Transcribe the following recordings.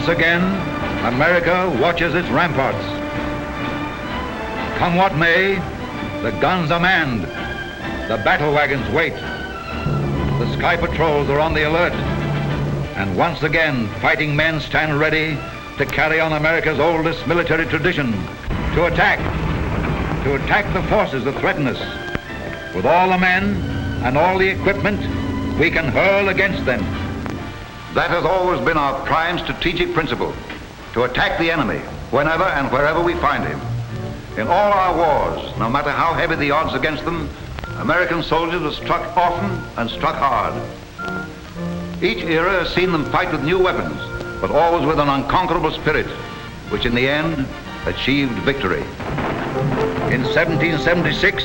Once again, America watches its ramparts. Come what may, the guns are manned, the battle wagons wait, the sky patrols are on the alert, and once again, fighting men stand ready to carry on America's oldest military tradition, to attack the forces that threaten us, with all the men and all the equipment we can hurl against them. That has always been our prime strategic principle, to attack the enemy whenever and wherever we find him. In all our wars, no matter how heavy the odds against them, American soldiers have struck often and struck hard. Each era has seen them fight with new weapons, but always with an unconquerable spirit, which in the end achieved victory. In 1776,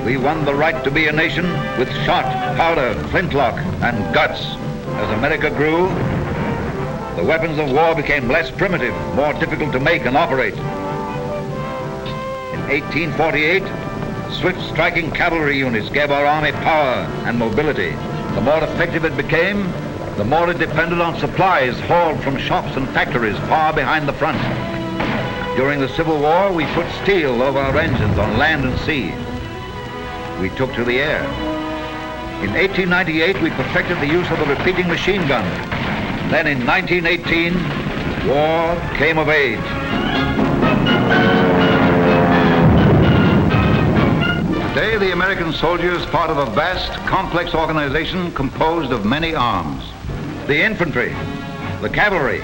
we won the right to be a nation with shot, powder, flintlock, and guts. As America grew, the weapons of war became less primitive, more difficult to make and operate. In 1848, swift striking cavalry units gave our army power and mobility. The more effective it became, the more it depended on supplies hauled from shops and factories far behind the front. During the Civil War, we put steel over our engines on land and sea. We took to the air. In 1898, we perfected the use of the repeating machine gun. Then in 1918, war came of age. Today, the American soldier is part of a vast, complex organization composed of many arms. The infantry, the cavalry,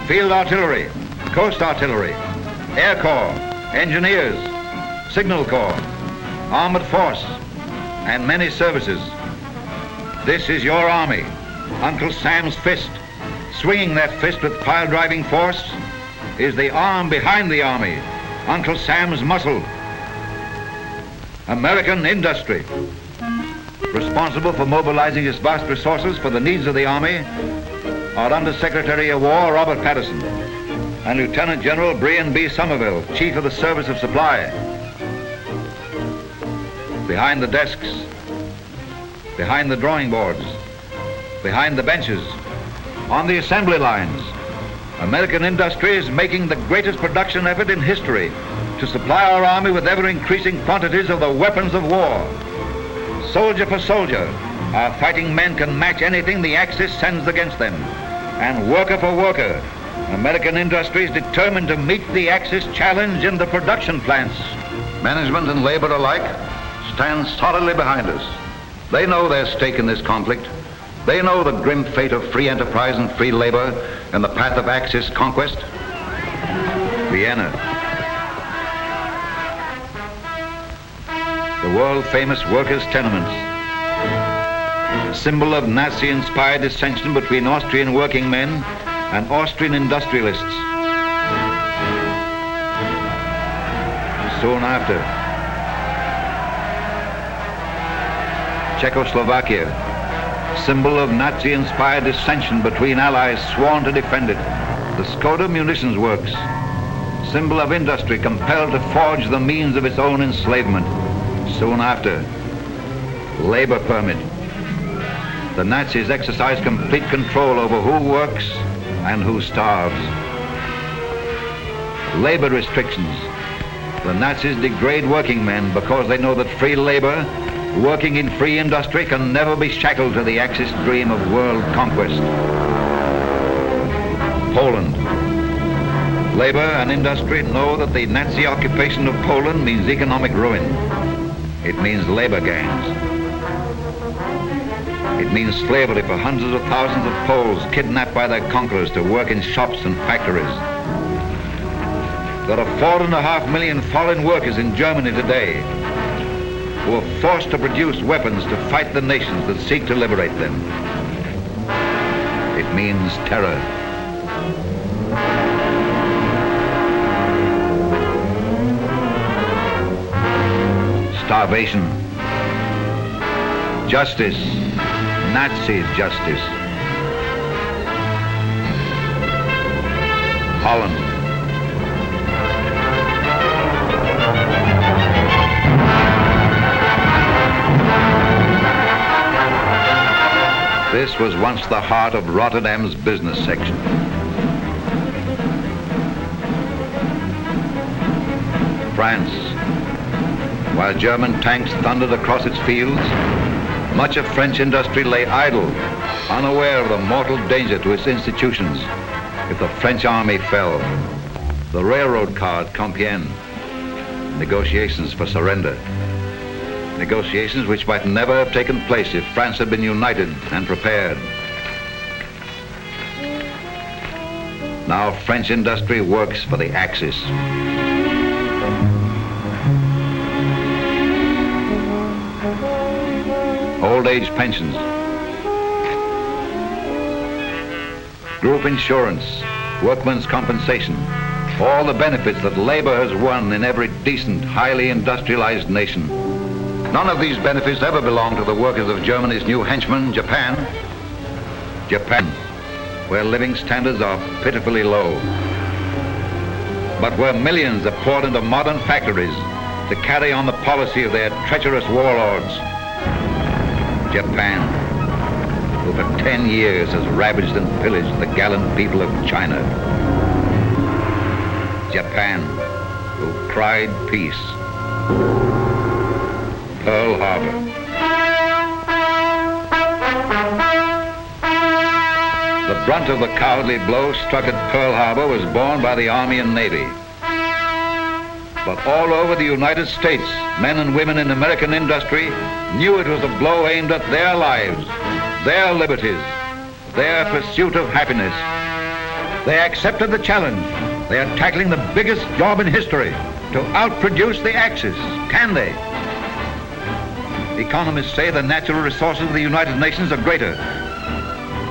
field artillery, coast artillery, Air Corps, engineers, signal corps, armored force, and many services. This is your army, Uncle Sam's fist. Swinging that fist with pile-driving force is the arm behind the army, Uncle Sam's muscle. American industry. Responsible for mobilizing its vast resources for the needs of the Army are Under-Secretary of War Robert Patterson and Lieutenant General Brian B. Somerville, Chief of the Service of Supply. Behind the desks, behind the drawing boards, behind the benches, on the assembly lines, American industry is making the greatest production effort in history to supply our army with ever-increasing quantities of the weapons of war. Soldier for soldier, our fighting men can match anything the Axis sends against them. And worker for worker, American industry is determined to meet the Axis challenge in the production plants. Management and labor alike stand solidly behind us. They know their stake in this conflict. They know the grim fate of free enterprise and free labor in the path of Axis conquest. Vienna. The world-famous workers' tenements. Symbol of Nazi-inspired dissension between Austrian working men and Austrian industrialists. Soon after, Czechoslovakia, symbol of Nazi-inspired dissension between allies sworn to defend it. The Skoda munitions works, symbol of industry compelled to forge the means of its own enslavement. Soon after, labor permit. The Nazis exercise complete control over who works and who starves. Labor restrictions. The Nazis degrade working men because they know that free labor, working in free industry, can never be shackled to the Axis dream of world conquest. Poland. Labor and industry know that the Nazi occupation of Poland means economic ruin. It means labor gangs. It means slavery for hundreds of thousands of Poles kidnapped by their conquerors to work in shops and factories. There are 4.5 million foreign workers in Germany today who are forced to produce weapons to fight the nations that seek to liberate them. It means terror. Starvation. Justice. Nazi justice. Holland. This was once the heart of Rotterdam's business section. France. While German tanks thundered across its fields, much of French industry lay idle, unaware of the mortal danger to its institutions if the French army fell. The railroad car at Compiègne, negotiations for surrender. Negotiations which might never have taken place if France had been united and prepared. Now French industry works for the Axis. Old age pensions, group insurance, workmen's compensation, all the benefits that labor has won in every decent, highly industrialized nation. None of these benefits ever belonged to the workers of Germany's new henchman, Japan. Japan, where living standards are pitifully low, but where millions are poured into modern factories to carry on the policy of their treacherous warlords. Japan, who for 10 years has ravaged and pillaged the gallant people of China. Japan, who cried peace. Pearl Harbor. The brunt of the cowardly blow struck at Pearl Harbor was borne by the Army and Navy. But all over the United States, men and women in American industry knew it was a blow aimed at their lives, their liberties, their pursuit of happiness. They accepted the challenge. They are tackling the biggest job in history to outproduce the Axis. Can they? Economists say the natural resources of the United Nations are greater,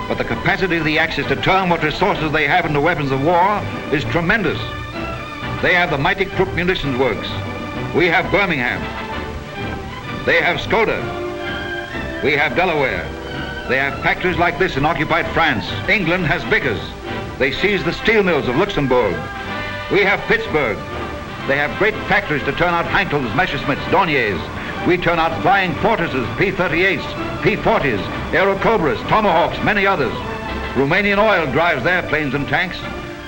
but the capacity of the Axis to turn what resources they have into weapons of war is tremendous. They have the mighty Krupp munitions works. We have Birmingham. They have Skoda. We have Delaware. They have factories like this in occupied France. England has Vickers. They seized the steel mills of Luxembourg. We have Pittsburgh. They have great factories to turn out Henkels, Messerschmitts, Dorniers. We turn out flying fortresses, P-38s, P-40s, Aerocobras, Tomahawks, many others. Romanian oil drives their planes and tanks.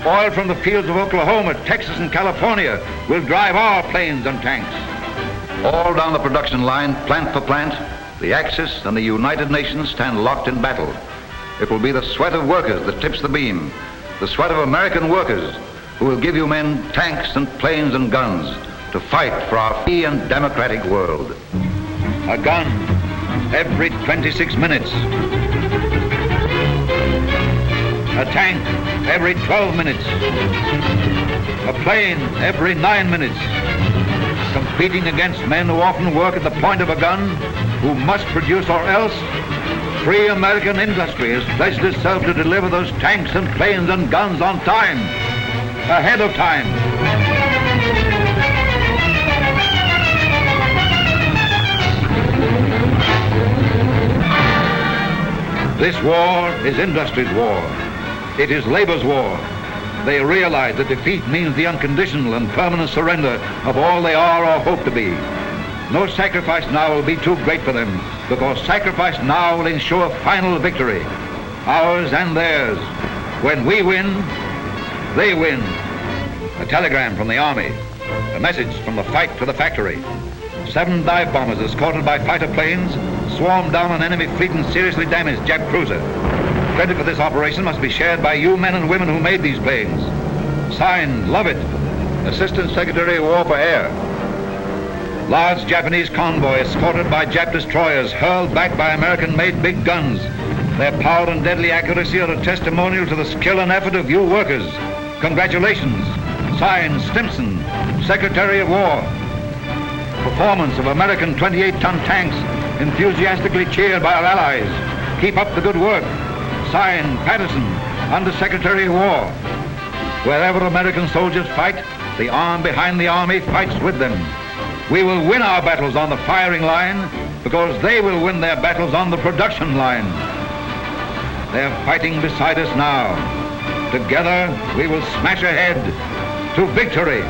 Oil from the fields of Oklahoma, Texas, and California will drive our planes and tanks. All down the production line, plant for plant, the Axis and the United Nations stand locked in battle. It will be the sweat of workers that tips the beam, the sweat of American workers who will give you men tanks and planes and guns to fight for our free and democratic world. A gun every 26 minutes. A tank every 12 minutes. A plane every 9 minutes. Competing against men who often work at the point of a gun, who must produce or else. Free American industry has pledged itself to deliver those tanks and planes and guns on time, ahead of time. This war is industry's war. It is labor's war. They realize that defeat means the unconditional and permanent surrender of all they are or hope to be. No sacrifice now will be too great for them, because sacrifice now will ensure final victory, ours and theirs. When we win, they win. A telegram from the Army, a message from the fight to the factory. 7 dive bombers escorted by fighter planes swarmed down an enemy fleet and seriously damaged Jap cruiser. Credit for this operation must be shared by you men and women who made these planes. Signed, Lovett, Assistant Secretary of War for Air. Large Japanese convoy escorted by Jap destroyers hurled back by American-made big guns. Their power and deadly accuracy are a testimonial to the skill and effort of you workers. Congratulations. Signed, Stimson, Secretary of War. Performance of American 28-ton tanks enthusiastically cheered by our allies. Keep up the good work. Signed, Patterson, Under Secretary of War. Wherever American soldiers fight, the arm behind the Army fights with them. We will win our battles on the firing line because they will win their battles on the production line. They're fighting beside us now. Together, we will smash ahead to victory.